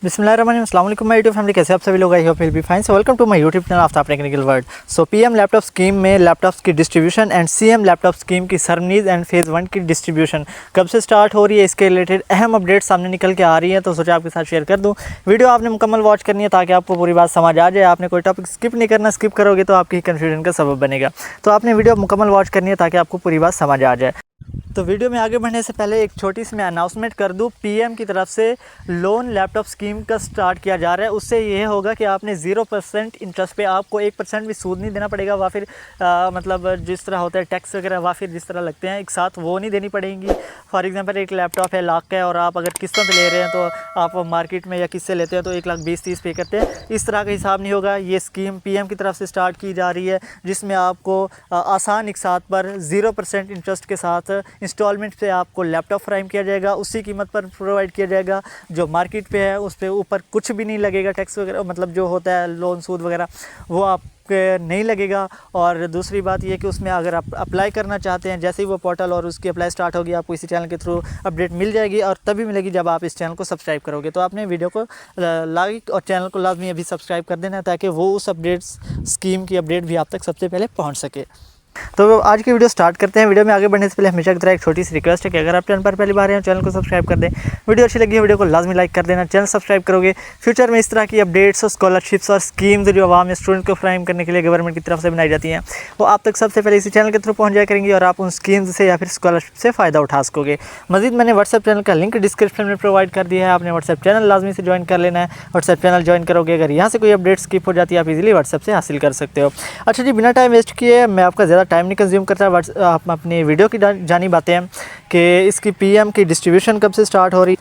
बिस्मिल्लाहिर्रहमानिर्रहीम, अस्सलाम वालेकुम माय यूट्यूब फैमिली। कैसे आप सभी लोग? I hope will be fine. So welcome to my YouTube channel Aftab technical world. So PM laptop scheme में लैपटॉप्स की distribution and CM laptop scheme की सरमनीज एंड फेज़ 1 की डिस्ट्रीब्यूशन कब से स्टार्ट हो रही है, इसके रिलेटेड अहम अपडेट सामने निकल के आ रही है, तो सोचा आपके साथ शेयर कर दूँ। वीडियो आपने मुकम्मल वॉच करनी है ताकि आपको पूरी बात समझ आ जाए। आपने कोई टॉपिक स्किप नहीं करना, स्किप करोगे तो आपकी कन्फ्यूजन का सबब बनेगा। तो आपने वीडियो मुकम्मल वॉच करनी है ताकि आपको पूरी बात समझ आ जाए। तो वीडियो में आगे बढ़ने से पहले एक छोटी सी मैं अनाउंसमेंट कर दूं। पीएम की तरफ से लोन लैपटॉप स्कीम का स्टार्ट किया जा रहा है। उससे ये होगा कि आपने 0% इंटरेस्ट पे आपको 1% भी सूद नहीं देना पड़ेगा, वा फिर मतलब जिस तरह होता है टैक्स वगैरह वा फिर जिस तरह लगते हैं एक साथ, वो नहीं देनी पड़ेंगी। फॉर एग्जांपल एक लैपटॉप है लाख का है और आप अगर किस्तों पे ले रहे हैं तो आप मार्केट में या किससे लेते हैं तो 1,20,30 पे करते हैं। इस तरह का हिसाब नहीं होगा। ये स्कीम पीएम की तरफ से स्टार्ट की जा रही है जिसमें आपको आसान एक साथ पर 0% इंटरेस्ट के साथ इंस्टॉलमेंट से आपको लैपटॉप फ्राहम किया जाएगा। उसी कीमत पर प्रोवाइड किया जाएगा जो मार्केट पे है। उस पे ऊपर कुछ भी नहीं लगेगा, टैक्स वगैरह मतलब जो होता है लोन सूद वगैरह वो आप नहीं लगेगा। और दूसरी बात ये कि उसमें अगर आप अप्लाई करना चाहते हैं, जैसे ही वो पोर्टल और उसकी अप्लाई स्टार्ट होगी आपको इसी चैनल के थ्रू अपडेट मिल जाएगी, और तभी मिलेगी जब आप इस चैनल को सब्सक्राइब करोगे। तो आपने वीडियो को लाइक और चैनल को लाजमी अभी सब्सक्राइब कर देना ताकि वो उस अपडेट्स स्कीम की अपडेट भी आप तक सबसे पहले पहुँच सके। तो आज की वीडियो स्टार्ट करते हैं। वीडियो में आगे बढ़ने से पहले हमेशा की तरह एक छोटी सी रिक्वेस्ट है कि अगर आप चैनल पर पहली बार हैं चैनल को सब्सक्राइब कर दें। वीडियो अच्छी लगी है वीडियो को लाजमी लाइक कर देना। चैनल सब्सक्राइब करोगे फ्यूचर में इस तरह की अपडेट्स और स्कॉलरशिप्स और स्कीम्स जो आवाम या स्टूडेंट को फ्राहम करने के लिए गवर्नमेंट की तरफ से बनाई जाती हैं वो आप तक सबसे पहले इसी चैनल के थ्रू पहुँच जाया करेंगी और आप उन स्कीम्स से या फिर स्कॉलरशिप से फ़ायदा उठा सकोगे। मजीद मैंने व्हाट्सएप चैनल का लिंक डिस्क्रिप्शन में प्रोवाइड कर दिया है। आपने व्हाट्सएप चैनल लाजमी से ज्वाइन कर लेना है। व्हाट्सएप चैनल ज्वाइन करोगे, अगर यहाँ से कोई अपडेट स्किप हो जाती है आप इजीली व्हाट्सएप से हासिल कर सकते हो। अच्छा जी, बिना टाइम वेस्ट किए, मैं आपका ज़्यादा टाइम नहीं कंज्यूम करता, आप अपनी वीडियो की जानी बातें हैं कि इसकी पीएम की डिस्ट्रीब्यूशन कब से स्टार्ट हो रही।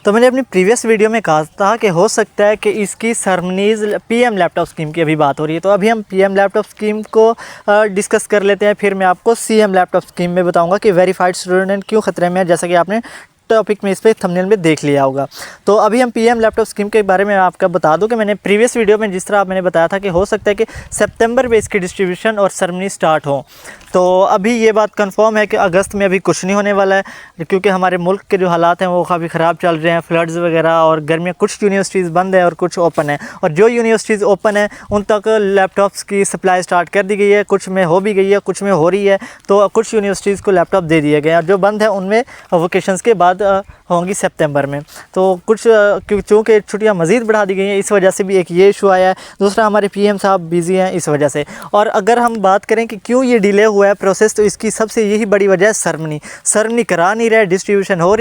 तो मैंने अपनी प्रीवियस वीडियो में कहा था कि हो सकता है कि इसकी सरमनीज पीएम लैपटॉप स्कीम की अभी बात हो रही है। तो अभी हम पीएम लैपटॉप स्कीम को डिस्कस कर लेते हैं, फिर मैं आपको सीएम लैपटॉप स्कीम में बताऊंगा कि वेरीफाइड स्टूडेंट क्यों खतरे में है, जैसा कि आपने टॉपिक में इस पर थंबनेल में देख लिया होगा। तो अभी हम पीएम लैपटॉप स्कीम के बारे में आपका बता दूं कि मैंने प्रीवियस वीडियो में जिस तरह मैंने बताया था कि हो सकता है कि सितंबर में इसकी डिस्ट्रीब्यूशन और सरमनी स्टार्ट हो। तो अभी ये बात कंफर्म है कि अगस्त में अभी कुछ नहीं होने वाला है, क्योंकि हमारे मुल्क के जो हालात हैं वो काफ़ी ख़राब चल रहे हैं, फ्लड्स वगैरह, और गर्मियाँ कुछ यूनिवर्सिटीज़ बंद है और कुछ ओपन है। और जो यूनिवर्सिटीज़ ओपन है उन तक लैपटॉप्स की सप्लाई स्टार्ट कर दी गई है, कुछ में हो भी गई है, कुछ में हो रही है। तो कुछ यूनिवर्सिटीज़ को लैपटॉप दे दिए गए हैं और जो बंद है उनमें वोकेशंस के बाद होंगी सितंबर में। तो कुछ चूँकि छुट्टियां मज़ीद बढ़ा दी गई हैं, इस वजह से भी एक ये इशू आया है। दूसरा, हमारे पीएम साहब बिज़ी हैं इस वजह से। और अगर हम बात करें कि क्यों ये डिले हुआ है प्रोसेस, तो इसकी सबसे यही बड़ी वजह है सरमनी करा नहीं रहा, डिस्ट्रीब्यूशन हो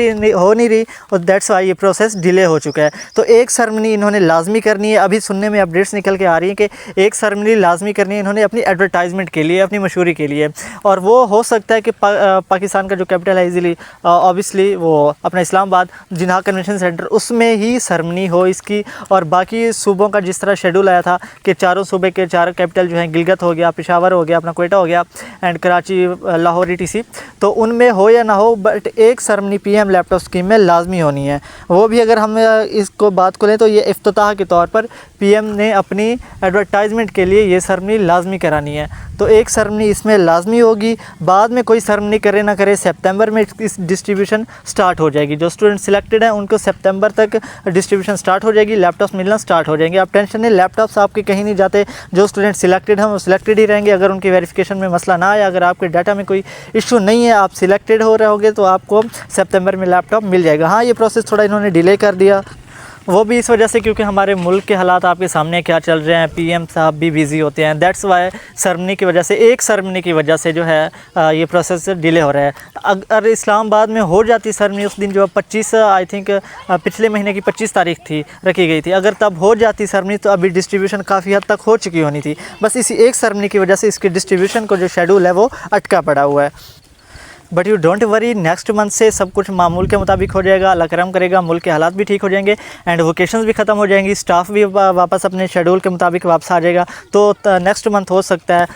नहीं रही, और दैट्स वाई ये प्रोसेस डिले हो चुका है। तो एक सरमनी इन्होंने लाजमी करनी है। अभी सुनने में अपडेट्स निकल के आ रही हैं कि एक सरमनी लाजमी करनी है इन्होंने अपनी एडवर्टाइजमेंट के लिए, अपनी मशहूरी के लिए। और वो हो सकता है कि पाकिस्तान का जो कैपिटल है इजीली ऑब्वियसली वो अपना इस्लामाबाद जिन्ना कन्वेंशन सेंटर, उसमें ही सरमनी हो इसकी। और बाकी सूबों का जिस तरह शेड्यूल आया था कि चारों सूबे के चार कैपिटल जो हैं, गिलगित हो गया, पेशावर हो गया, अपना क्वेटा हो गया एंड कराची, लाहौर ETC, तो उनमें हो या ना हो बट एक सरमनी पीएम लैपटॉप स्कीम में लाजमी होनी है। वो भी अगर हम इसको बात को लें तो ये इफ्तिताह के तौर पर पीएम ने अपनी एडवर्टाइजमेंट के लिए ये सरमनी लाजमी करानी है। तो एक सरमनी इसमें लाजमी होगी। बाद में कोई सरमनी करे ना करे, सितंबर में इस डिस्ट्रीब्यूशन स्टार्ट हो जाएगी। जो स्टूडेंट सिलेक्टेड हैं उनको सितंबर तक डिस्ट्रीब्यूशन स्टार्ट हो जाएगी, लैपटॉप्स मिलना स्टार्ट हो जाएंगे। आप टेंशन नहीं, लैपटॉप्स आपके कहीं नहीं जाते। जो स्टूडेंट सिलेक्टेड हैं वो सिलेक्टेड ही रहेंगे। अगर उनकी वेरिफिकेशन में मसला ना आया, अगर आपके डाटा में कोई इशू नहीं है, आप सिलेक्टेड हो रहे होगे, तो आपको सितंबर में लैपटॉप मिल जाएगा। हाँ, ये प्रोसेस थोड़ा इन्होंने डिले कर दिया, वो भी इस वजह से क्योंकि हमारे मुल्क के हालात आपके सामने क्या चल रहे हैं, पीएम साहब भी बिज़ी होते हैं। दैट्स वाई सरमनी की वजह से, एक सरमनी की वजह से जो है ये प्रोसेस डिले हो रहा है। अगर इस्लामाबाद में हो जाती सरमनी उस दिन जो 25 आई थिंक पिछले महीने की 25 तारीख थी रखी गई थी, अगर तब हो जाती सरमनी तो अभी डिस्ट्रीब्यूशन काफ़ी हद तक हो चुकी होनी थी। बस इसी एक सरमनी की वजह से इसके डिस्ट्रीब्यूशन को जो शेड्यूल है वो अटका पड़ा हुआ है। But you don't worry, next month से सब कुछ मामूल के मुताबिक हो जाएगा। अल्लाह करम करेगा, मुल्क के हालात भी ठीक हो जाएंगे एंड वोकेशंस भी ख़त्म हो जाएंगी, स्टाफ भी वापस अपने शेड्यूल के मुताबिक वापस आ जाएगा। तो नेक्स्ट मंथ हो सकता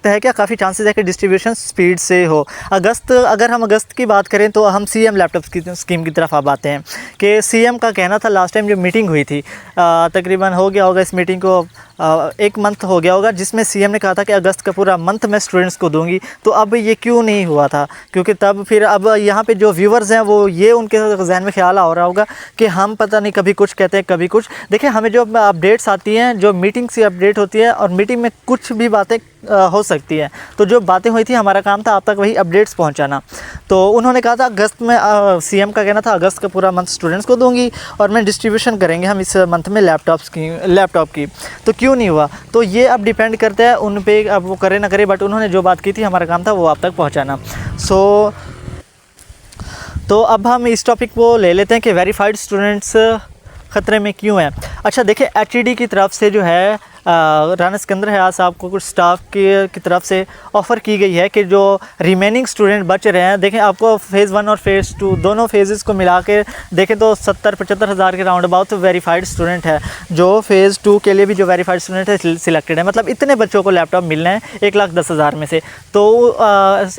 है क्या, काफ़ी चांसेस है कि डिस्ट्रीब्यूशन स्पीड से हो। अगर हम अगस्त की बात करें तो हम सीएम लैपटॉप की स्कीम की तरफ अब आते हैं कि सीएम का कहना था लास्ट टाइम जो मीटिंग हुई थी, तकरीबन हो गया होगा इस मीटिंग को 1 मंथ हो गया होगा, जिसमें सीएम ने कहा था कि अगस्त का पूरा मंथ मैं स्टूडेंट्स को दूंगी। तो अब ये क्यों नहीं हुआ था? क्योंकि तब फिर अब यहाँ पे जो व्यूवर्स हैं वो ये उनके जहन में ख्याल आ रहा होगा कि हम पता नहीं कभी कुछ कहते हैं कभी कुछ। देखिए, हमें जो अपडेट्स आती हैं, जो मीटिंग से अपडेट होती है, और मीटिंग में कुछ भी बातें हो सकती हैं। तो जो बातें हुई थी, हमारा काम था आप तक वही अपडेट्स पहुंचाना। तो उन्होंने कहा था अगस्त में, सीएम का कहना था अगस्त का पूरा मंथ स्टूडेंट्स को दूंगी और मैं डिस्ट्रीब्यूशन करेंगे हम इस मंथ में लैपटॉप की। तो क्यों नहीं हुआ? तो ये अब डिपेंड करता है उन पे, अब वो करे ना करे, बट उन्होंने जो बात की थी हमारा काम था वो आप तक पहुँचाना। तो अब हम इस टॉपिक को ले लेते हैं कि वेरीफाइड स्टूडेंट्स ख़तरे में क्यों हैं। अच्छा देखिए, एचईडी की तरफ से जो है राना सिकंदर हयात साहब को कुछ स्टाफ की तरफ से ऑफ़र की गई है कि जो रिमेनिंग स्टूडेंट बच रहे हैं, देखें आपको फ़ेज़ 1 और फ़ेज़ 2 दोनों फेजेस को मिला के देखें तो 70-75 हज़ार के राउंड अबाउट वेरीफाइड स्टूडेंट है। जो फ़ेज़ 2 के लिए भी जो वेरीफाइड स्टूडेंट है सिलेक्टेड है, मतलब इतने बच्चों को लैपटॉप मिलना है 1,10,000 में से। तो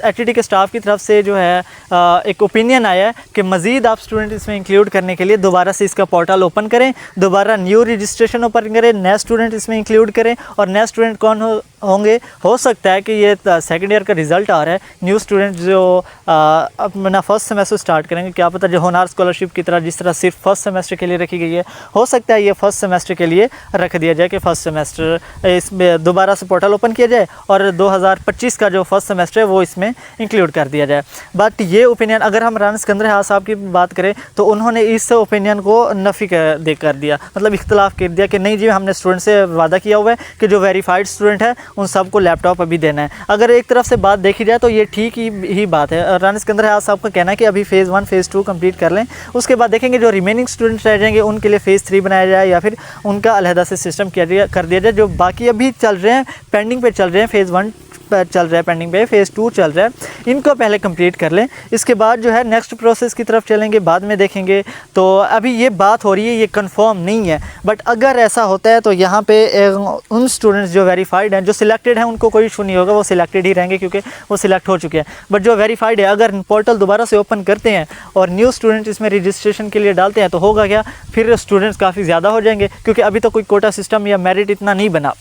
एचईडी के स्टाफ की तरफ से जो है एक ओपिनियन आया है कि मज़ीद आप स्टूडेंट इसमें इंक्लूड करने के लिए दोबारा से इसका पोर्टल ओपन करें, दोबारा न्यू रजिस्ट्रेशन ओपन करें, नए स्टूडेंट इसमें इंक्लूड करें। और नए स्टूडेंट कौन होंगे? हो सकता है कि ये सेकंड ईयर का रिज़ल्ट आ रहा है, न्यू स्टूडेंट जो अपना फर्स्ट सेमेस्टर स्टार्ट करेंगे, क्या पता जो होनार स्कॉलरशिप की तरह जिस तरह सिर्फ फर्स्ट सेमेस्टर के लिए रखी गई है, हो सकता है ये फर्स्ट सेमेस्टर के लिए रख दिया जाए कि फर्स्ट सेमेस्टर इसमें दोबारा से पोर्टल ओपन किया जाए और 2025 का जो फर्स्ट सेमेस्टर है वो इसमें इंक्लूड कर दिया जाए। बट ये ओपिनियन, अगर हम राना सिकंदर हयात साहब की बात करें तो उन्होंने इस ओपिनियन को नफ़ी कर दिया, मतलब इख्तलाफ कर दिया कि नहीं जी, हमने स्टूडेंट से वादा किया हुआ है कि जो वेरीफाइड स्टूडेंट है उन सबको लैपटॉप अभी देना है। अगर एक तरफ से बात देखी जाए तो ये ठीक ही बात है। राना सिकंदर हयात साहब का कहना है कि अभी फ़ेज़ 1 फ़ेज़ 2 कंप्लीट कर लें, उसके बाद देखेंगे जो रिमेनिंग स्टूडेंट्स रह जाएंगे उनके लिए फ़ेज़ 3 बनाया जाए या फिर उनका अलहदा से सिस्टम कर दिया जाए। जो बाकी अभी चल रहे हैं, पेंडिंग पे चल रहे हैं, फ़ेज़ 1 चल रहा है, पेंडिंग पे फ़ेज़ 2 चल रहा है, इनको पहले कंप्लीट कर लें, इसके बाद जो है नेक्स्ट प्रोसेस की तरफ चलेंगे, बाद में देखेंगे। तो अभी ये बात हो रही है, ये कंफर्म नहीं है, बट अगर ऐसा होता है तो यहाँ पे उन स्टूडेंट्स जो वेरीफाइड हैं, जो सिलेक्टेड हैं, उनको कोई इशू नहीं होगा, वो सिलेक्टेड ही रहेंगे क्योंकि वो सिलेक्ट हो चुके हैं। बट जो वेरीफाइड है, अगर पोर्टल दोबारा से ओपन करते हैं और न्यू स्टूडेंट इसमें रजिस्ट्रेशन के लिए डालते हैं तो होगा क्या, फिर स्टूडेंट्स काफ़ी ज़्यादा हो जाएंगे, क्योंकि अभी तो कोई कोटा सिस्टम या मेरिट इतना नहीं बना।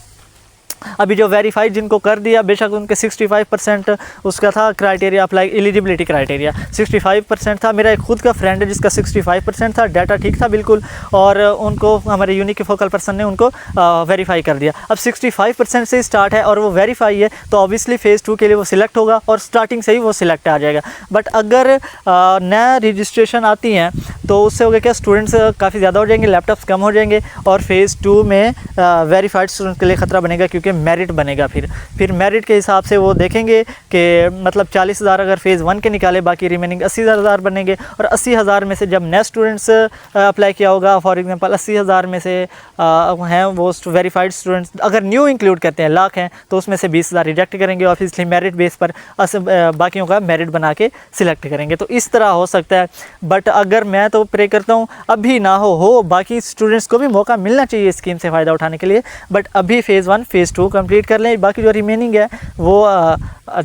अभी जो वेरीफाइड जिनको कर दिया, बेशक उनके 65% उसका था क्राइटेरिया, अप्लाई एलिजिबिलिटी क्राइटेरिया 65% था। मेरा एक खुद का फ्रेंड है जिसका 65% था, डाटा ठीक था बिल्कुल, और उनको हमारे यूनिक के फोकल पर्सन ने उनको वेरीफाई कर दिया। अब 65% से स्टार्ट है और वो वेरीफाई है, तो ऑब्वियसली फ़ेज़ 2 के लिए वो सिलेक्ट होगा और स्टार्टिंग से ही वो सिलेक्ट आ जाएगा। बट अगर नया रजिस्ट्रेशन आती हैं तो उससे हो गया क्या, स्टूडेंट्स काफ़ी ज़्यादा हो जाएंगे, लैपटॉप्स कम हो जाएंगे और फ़ेज़ 2 में वेरीफाइड स्टूडेंट के लिए ख़तरा बनेगा, क्योंकि मेरिट बनेगा। फिर मेरिट के हिसाब से वो देखेंगे कि मतलब 40,000 अगर फ़ेज़ 1 के निकाले, बाकी रिमेनिंग 80,000 बनेंगे, और 80,000 में से जब नए स्टूडेंट्स अप्लाई किया होगा, फॉर एग्जांपल 80,000 में से हैं वो वेरीफाइड स्टूडेंट्स, अगर न्यू इंक्लूड करते हैं, लाख हैं, तो उसमें से 20,000 रिजेक्ट करेंगे और इसलिए मेरिट बेस पर बाकियों का मेरिट बना के सिलेक्ट करेंगे। तो इस तरह हो सकता है। बट अगर मैं तो प्रे करता हूँ अभी ना हो, बाकी स्टूडेंट्स को भी मौका मिलना चाहिए स्कीम से फ़ायदा उठाने के लिए। बट अभी फ़ेज़ 1 फ़ेज़ 2 कंप्लीट कर लें, बाकी जो रिमेनिंग है वो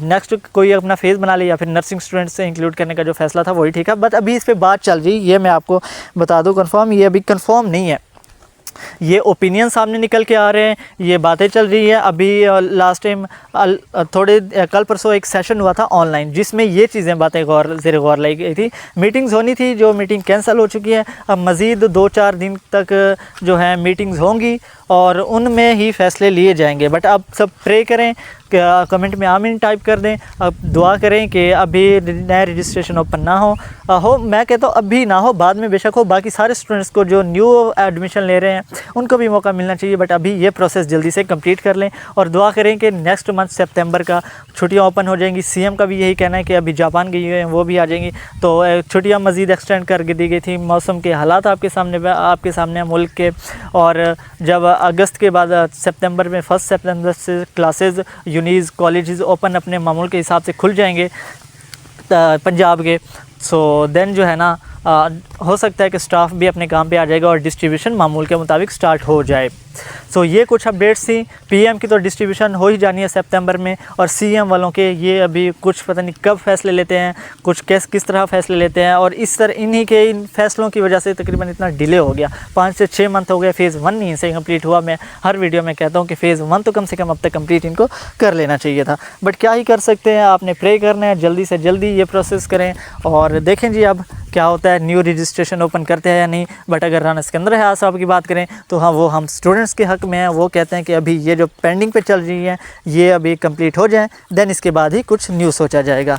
नेक्स्ट कोई अपना फ़ेज़ बना ले या फिर नर्सिंग स्टूडेंट्स से इंक्लूड करने का जो फैसला था वही ठीक है। बट अभी इस पर बात चल रही, ये मैं आपको बता दूं कंफर्म, ये अभी कंफर्म नहीं है, ये ओपिनियन सामने निकल के आ रहे हैं, ये बातें चल रही है। अभी लास्ट टाइम कल परसों एक सेशन हुआ था ऑनलाइन, जिसमें ये चीज़ें बातें ज़ेर गौर लाई गई थी। मीटिंग्स होनी थी, जो मीटिंग कैंसिल हो चुकी है। अब मज़ीद 2-4 दिन तक जो है मीटिंग्स होंगी और उनमें ही फ़ैसले लिए जाएंगे। बट अब सब प्रे करें, कमेंट में आमीन टाइप कर दें, अब दुआ करें कि अभी नया रजिस्ट्रेशन ओपन ना हो। मैं कहता हूँ अभी ना हो, बाद में बेशक हो। बाकी सारे स्टूडेंट्स को जो न्यू एडमिशन ले रहे हैं उनको भी मौका मिलना चाहिए, बट अभी ये प्रोसेस जल्दी से कंप्लीट कर लें और दुआ करें कि नेक्स्ट मंथ सितंबर का छुट्टियाँ ओपन हो जाएंगी। सीएम का भी यही कहना है कि अभी जापान गई हुए हैं, वो भी आ जाएंगी, तो छुट्टियाँ मज़ीद एक्सटेंड कर दी गई थी। मौसम के हालात आपके सामने मुल्क के, और जब अगस्त के बाद सितंबर में 1 सितंबर से क्लासेस, यूनिज़, कॉलेजेस ओपन अपने मामूल के हिसाब से खुल जाएंगे पंजाब के। सो देन जो है ना हो सकता है कि स्टाफ भी अपने काम पे आ जाएगा और डिस्ट्रीब्यूशन मामूल के मुताबिक स्टार्ट हो जाए। सो ये कुछ अपडेट्स थी। पीएम की तो डिस्ट्रीब्यूशन हो ही जानी है सितंबर में, और सीएम वालों के ये अभी कुछ पता नहीं कब फैसले लेते हैं, कुछ किस तरह फैसले लेते हैं, और इस तरह इन फैसलों की वजह से तकरीबन इतना डिले हो गया। 5 से 6 मंथ हो गए, फ़ेज़ 1 नहीं से कंप्लीट हुआ। मैं हर वीडियो में कहता हूँ कि फ़ेज़ 1 तो कम से कम अब तक कंप्लीट इनको कर लेना चाहिए था, बट क्या ही कर सकते हैं, आपने प्रे करना है जल्दी से जल्दी ये प्रोसेस करें और देखें जी अब क्या होता है, न्यू रजिस्ट्रेशन ओपन करते हैं या नहीं। बट अगर राना सिकंदर हयात साहब की बात करें तो हाँ, वो हम स्टूडेंट्स के हक़ में हैं। वो कहते हैं कि अभी ये जो पेंडिंग पे चल रही है ये अभी कंप्लीट हो जाए, देन इसके बाद ही कुछ न्यू सोचा जाएगा।